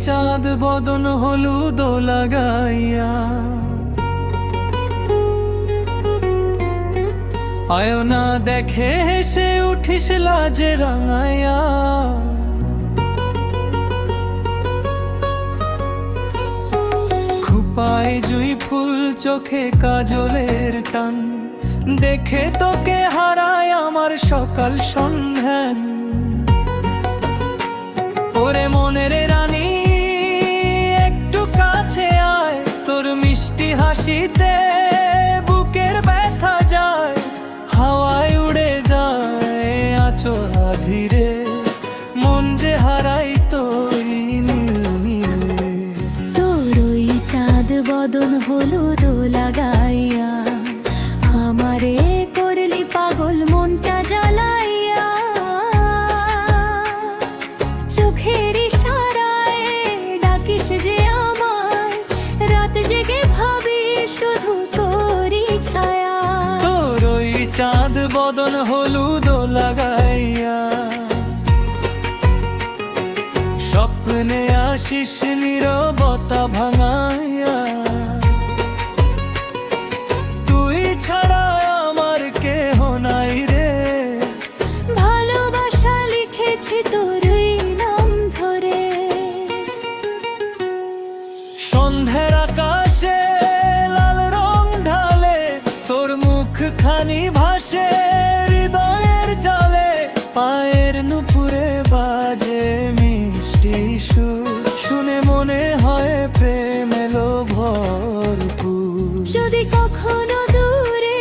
চাঁদ বদন হলুদ লাগাইয়া, আয়না দেখে হেসে উঠিস লাজে রাঙাইয়া। খোঁপায় জুঁই ফুল চোখে কাজলের টান, দেখে তোকে হারায় আমার সকাল সন্ধ্যান। ওরে মনের রানী একটু কাছে আয়, তোর মিষ্টি হাসিতে বুকের ব্যথা যায়, হাওয়ায় উড়ে যায় আঁচলা ধীরে, মন যে হারাই তোরি নীল নীলে। তোর ওই চাঁদ বদন হলুদ লাগাইয়া, আমারে করলি পাগল মনটা জ্বালাইয়া। চোখের ইশারায় ডাকিস যে আমায়, রাত জেগে ভাবি শুধু তোরই ছায়া। তোর ওই চাঁদ বদন হলুদ লাগাইয়া, স্বপ্নে আসিস নীরবতা ভাঙাইয়া। তুই ছাড়া আমার কেহ নাই রে, ভালোবাসা লিখেছি তোরই নাম ধরে। সন্ধ্যের আকাশে লাল রং ঢালে, তোর মুখখানি ভাসে হৃদয়ের জালে। পায়ের নুপুরে বাজে মিষ্টি সুর, শুনে মনে হয় প্রেম এলো ভরপুর। যদি কখনো দূরে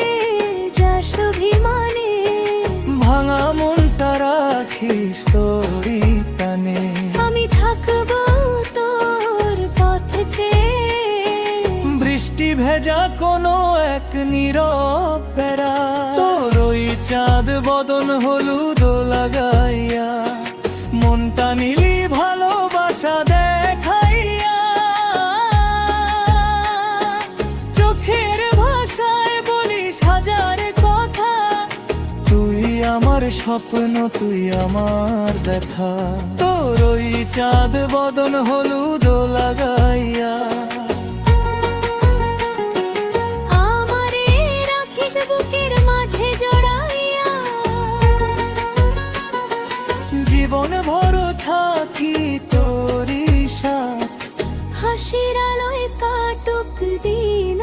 যাস অভিমানে, ভাঙা মনটা রাখিস তোরই টানে। আমি থাকবো তোর পথ চেয়ে, বৃষ্টি ভেজা কোনো এক নীরব বেড়া। তোর ওই চাঁদ বদন হলুদ লাগাইয়া, মনটা নিলি ভালোবাসা দেখাইয়া। চোখের ভাষায় বলিস হাজার কথা, তুই আমার স্বপ্ন তুই আমার ব্যথা। তোর ওই চাঁদ বদন হলুদ লাগাইয়া, আমারে রাখিস বুকের মাঝে জড়াইয়া। জীবন ভর থাকি তোরই সাথ, হাসির আলোয় কাটুক দিন।